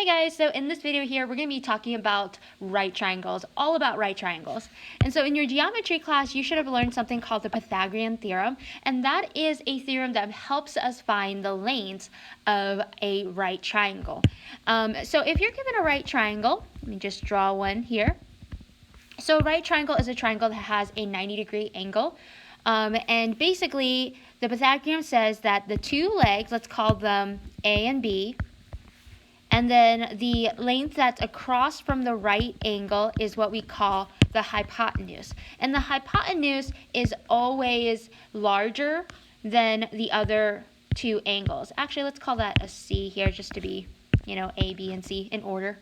Hey guys, so in this video here, we're going to be talking about right triangles, all about right triangles. And so in your geometry class, you should have learned something called the Pythagorean Theorem, and that is a theorem that helps us find the lanes of a right triangle. So if you're given a right triangle, let me just draw one here. So a right triangle is a triangle that has a 90-degree angle. And basically, the Pythagorean says that the two legs, let's call them A and B, and then the length that's across from the right angle is what we call the hypotenuse. And the hypotenuse is always larger than the other two angles. Actually, let's call that a C here just to be, A, B, and C in order.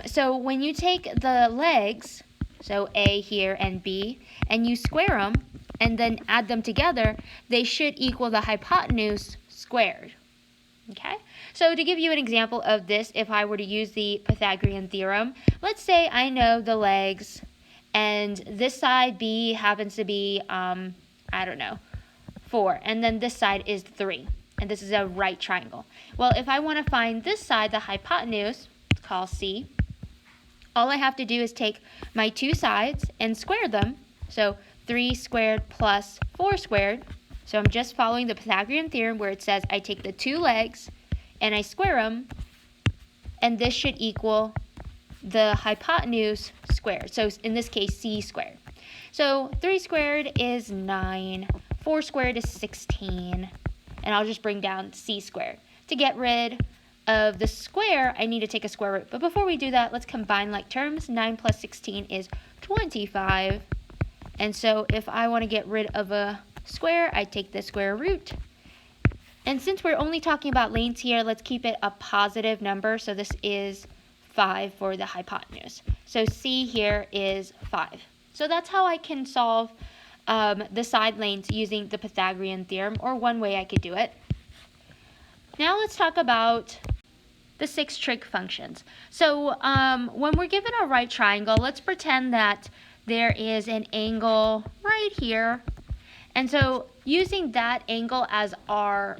So when you take the legs, so A here and B, and you square them and then add them together, they should equal the hypotenuse squared. Okay, so to give you an example of this, if I were to use the Pythagorean theorem, let's say I know the legs, and this side B happens to be, 4, and then this side is 3, and this is a right triangle. Well, if I want to find this side, the hypotenuse, let's call C, all I have to do is take my two sides and square them, so 3 squared plus 4 squared. So I'm just following the Pythagorean theorem where it says I take the two legs and I square them, and this should equal the hypotenuse squared. So in this case, C squared. So 3 squared is 9, 4 squared is 16, and I'll just bring down C squared. To get rid of the square, I need to take a square root. But before we do that, let's combine like terms. 9 plus 16 is 25. And so if I want to get rid of a square, I take the square root. And since we're only talking about lengths here, let's keep it a positive number. So this is 5 for the hypotenuse. So C here is 5. So that's how I can solve the side lengths using the Pythagorean theorem, or one way I could do it. Now let's talk about the 6 trig functions. So when we're given a right triangle, let's pretend that there is an angle right here. And so using that angle as our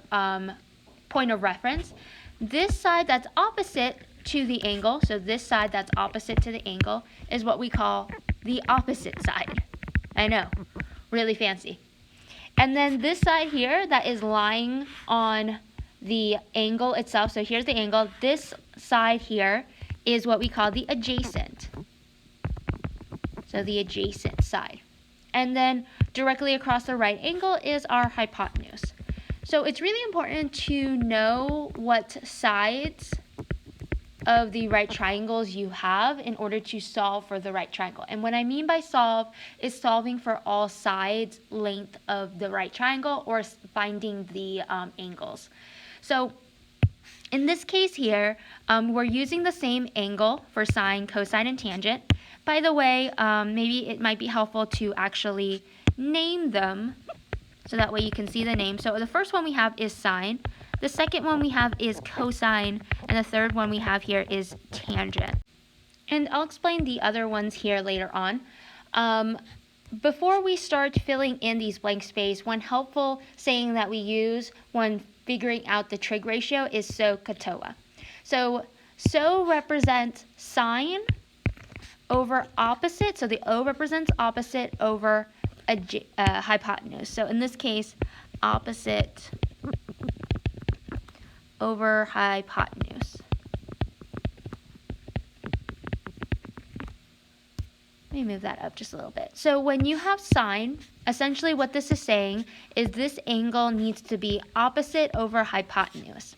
point of reference, this side that's opposite to the angle, so this side that's opposite to the angle, is what we call the opposite side. I know, really fancy. And then this side here that is lying on the angle itself, so here's the angle, this side here is what we call the adjacent. So the adjacent side. And then directly across the right angle is our hypotenuse. So it's really important to know what sides of the right triangles you have in order to solve for the right triangle. And what I mean by solve is solving for all sides length of the right triangle, or finding the angles. So in this case here, we're using the same angle for sine, cosine, and tangent. By the way, maybe it might be helpful to actually name them so that way you can see the name. So the first one we have is sine, the second one we have is cosine, and the third one we have here is tangent. And I'll explain the other ones here later on. Before we start filling in these blank space, one helpful saying that we use when figuring out the trig ratio is so katoa. So represents sine over opposite, so the O represents opposite over hypotenuse. So in this case, opposite over hypotenuse. Let me move that up just a little bit. So when you have sine, essentially what this is saying is this angle needs to be opposite over hypotenuse.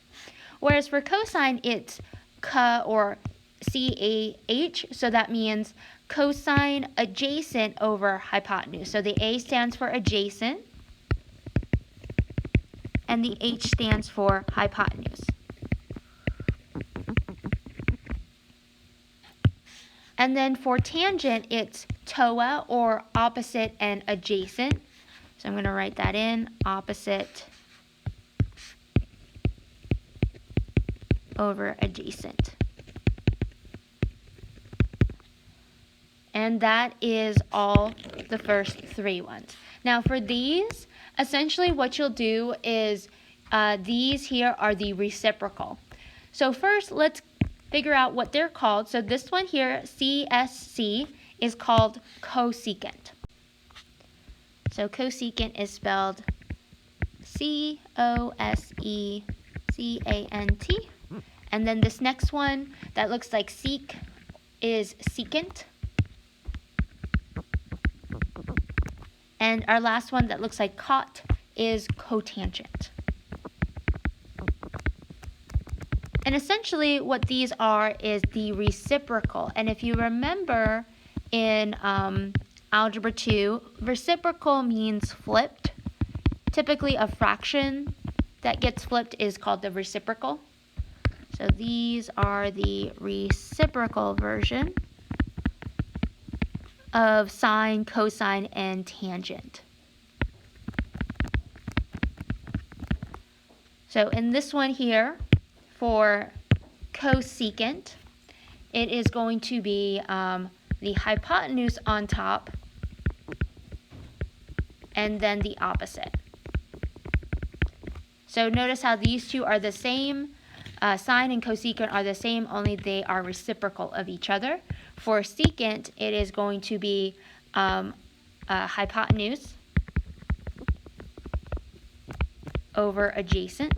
Whereas for cosine, it's ca or CAH, so that means cosine adjacent over hypotenuse. So the A stands for adjacent, and the H stands for hypotenuse. And then for tangent, it's TOA, or opposite and adjacent. So I'm going to write that in, opposite over adjacent. And that is all the first 3 ones. Now for these, essentially what you'll do is these here are the reciprocal. So first let's figure out what they're called. So this one here, CSC, is called cosecant. So cosecant is spelled C-O-S-E-C-A-N-T. And then this next one that looks like sec is secant. And our last one that looks like cot is cotangent. And essentially what these are is the reciprocal. And if you remember in Algebra 2, reciprocal means flipped. Typically a fraction that gets flipped is called the reciprocal. So these are the reciprocal version of sine, cosine, and tangent. So in this one here, for cosecant, it is going to be the hypotenuse on top and then the opposite. So notice how these two are the same. Sine and cosecant are the same, only they are reciprocal of each other. For secant, it is going to be hypotenuse over adjacent.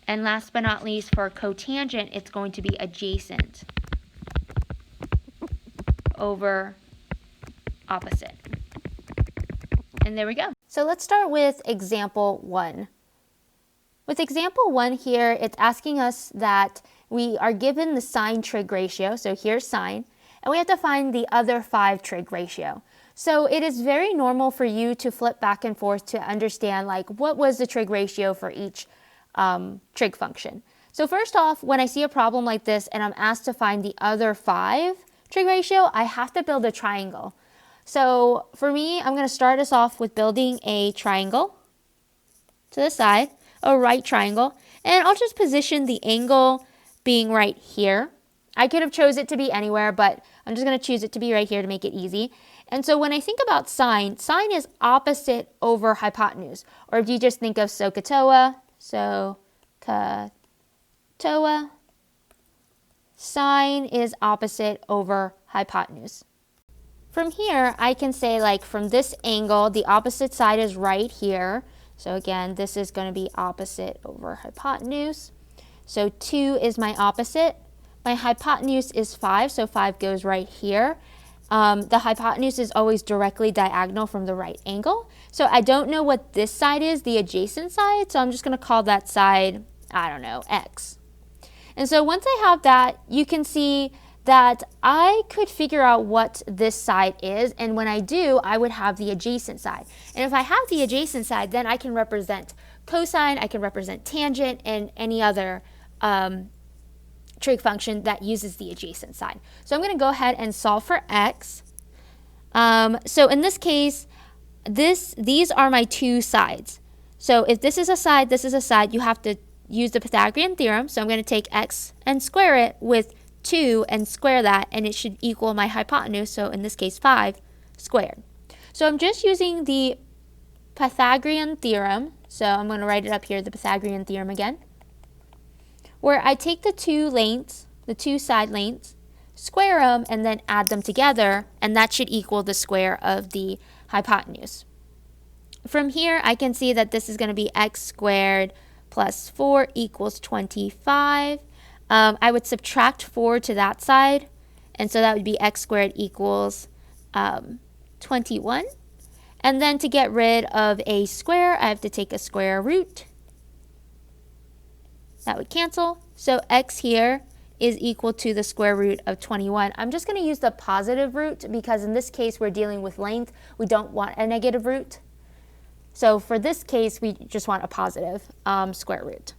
And last but not least, for cotangent, it's going to be adjacent over opposite. And there we go. So let's start with example 1. With example 1 here, it's asking us that we are given the sine trig ratio. So here's sine, and we have to find the other 5 trig ratio. So it is very normal for you to flip back and forth to understand like what was the trig ratio for each trig function. So first off, when I see a problem like this and I'm asked to find the other 5 trig ratio, I have to build a triangle. So for me, I'm going to start us off with building a triangle to the side, a right triangle, and I'll just position the angle being right here. I could have chose it to be anywhere, but I'm just going to choose it to be right here to make it easy. And so when I think about sine, sine is opposite over hypotenuse. Or if you just think of SOHCAHTOA, sine is opposite over hypotenuse. From here, I can say like from this angle, the opposite side is right here. So again, this is going to be opposite over hypotenuse. So 2 is my opposite. My hypotenuse is 5, so 5 goes right here. The hypotenuse is always directly diagonal from the right angle. So I don't know what this side is, the adjacent side, so I'm just going to call that side, I don't know, x. And so once I have that, you can see that I could figure out what this side is, and when I do, I would have the adjacent side. And if I have the adjacent side, then I can represent cosine, I can represent tangent, and any other trig function that uses the adjacent side. So I'm going to go ahead and solve for x. So in this case, these are my 2 sides. So if this is a side, you have to use the Pythagorean theorem. So I'm going to take x and square it with 2 and square that, and it should equal my hypotenuse, so in this case 5 squared. So I'm just using the Pythagorean theorem, so I'm going to write it up here, the Pythagorean theorem again, where I take the 2 lengths, the 2 side lengths, square them, and then add them together, and that should equal the square of the hypotenuse. From here, I can see that this is going to be x squared plus 4 equals 25. I would subtract 4 to that side, and so that would be x squared equals 21. And then to get rid of a square, I have to take a square root. That would cancel. So x here is equal to the square root of 21. I'm just going to use the positive root because in this case we're dealing with length. We don't want a negative root. So for this case, we just want a positive square root.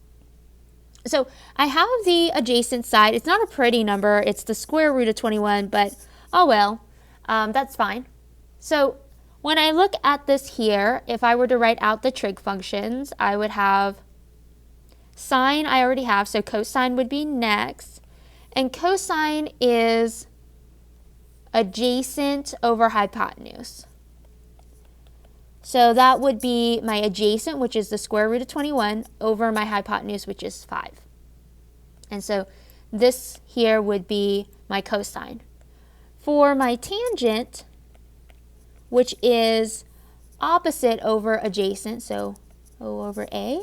So I have the adjacent side. It's not a pretty number. It's the square root of 21, but oh well, that's fine. So when I look at this here, if I were to write out the trig functions, I would have sine I already have, so cosine would be next. And cosine is adjacent over hypotenuse. So that would be my adjacent, which is the square root of 21, over my hypotenuse, which is 5. And so this here would be my cosine. For my tangent, which is opposite over adjacent, so O over A,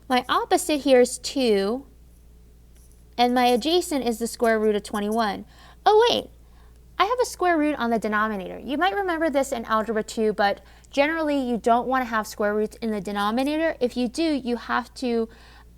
my opposite here is 2, and my adjacent is the square root of 21. Oh wait, I have a square root on the denominator. You might remember this in Algebra 2, but generally you don't want to have square roots in the denominator. If you do, you have to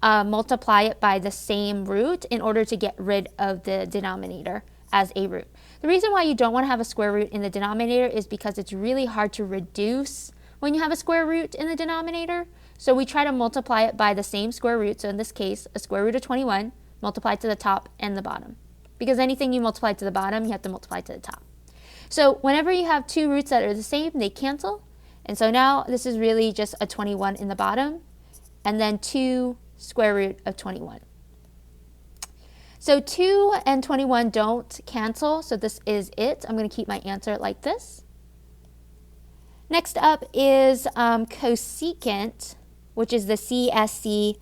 multiply it by the same root in order to get rid of the denominator as a root. The reason why you don't want to have a square root in the denominator is because it's really hard to reduce when you have a square root in the denominator. So we try to multiply it by the same square root. So in this case, a square root of 21 multiplied to the top and the bottom. Because anything you multiply to the bottom, you have to multiply to the top. So whenever you have two roots that are the same, they cancel. And so now this is really just a 21 in the bottom, and then 2 square root of 21. So 2 and 21 don't cancel, so this is it. I'm going to keep my answer like this. Next up is cosecant, which is the CSC.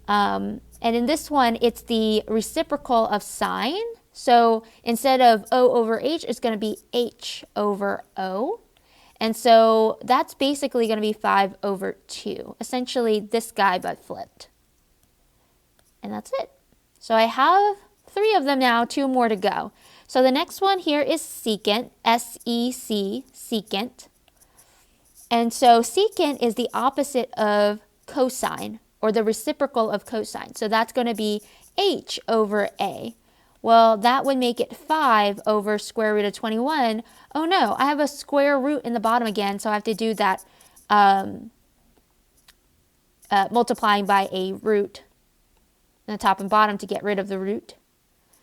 And in this one, it's the reciprocal of sine. So instead of O over H, it's going to be H over O. And so that's basically going to be 5 over 2. Essentially this guy, but flipped. And that's it. So I have 3 of them now, 2 more to go. So the next one here is secant, S-E-C, secant. And so secant is the opposite of cosine, or the reciprocal of cosine. So that's going to be H over A. Well, that would make it 5 over square root of 21. Oh no, I have a square root in the bottom again, so I have to do that multiplying by a root in the top and bottom to get rid of the root.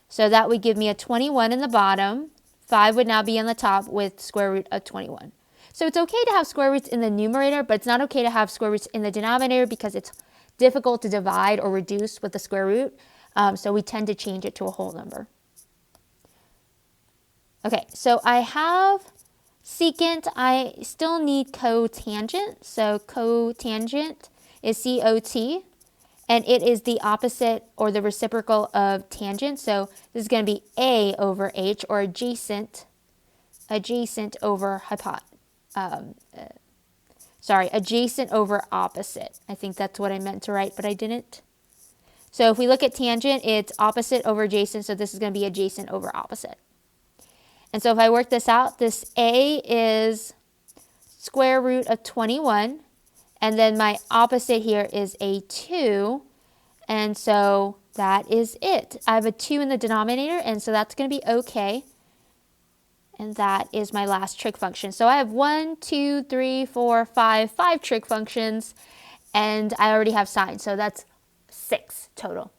So that would give me a 21 in the bottom. 5 would now be on the top with square root of 21. So it's okay to have square roots in the numerator, but it's not okay to have square roots in the denominator because it's difficult to divide or reduce with the square root. So we tend to change it to a whole number. Okay, so I have secant. I still need cotangent. So cotangent is COT, and it is the opposite or the reciprocal of tangent. So this is going to be A over H, or adjacent over adjacent over opposite. I think that's what I meant to write, but I didn't. So if we look at tangent, it's opposite over adjacent, so this is going to be adjacent over opposite. And so if I work this out, this A is square root of 21, and then my opposite here is a 2, and so that is it. I have a 2 in the denominator, and so that's going to be okay. And that is my last trig function. So I have 5 trig functions, and I already have sine, so that's 6 total.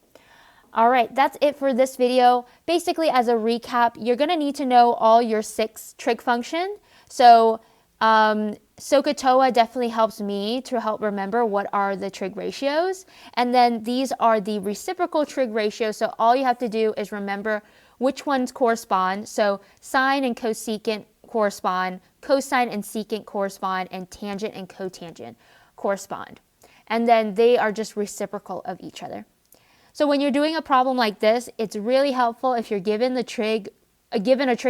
All right, that's it for this video. Basically, as a recap, you're going to need to know all your 6 trig function. So SOHCAHTOA definitely helps me to help remember what are the trig ratios. And then these are the reciprocal trig ratios. So all you have to do is remember which ones correspond. So sine and cosecant correspond, cosine and secant correspond, and tangent and cotangent correspond. And then they are just reciprocal of each other. So when you're doing a problem like this, it's really helpful if you're given a trig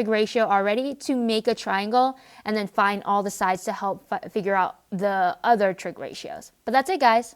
ratio already to make a triangle and then find all the sides to help figure out the other trig ratios. But that's it, guys.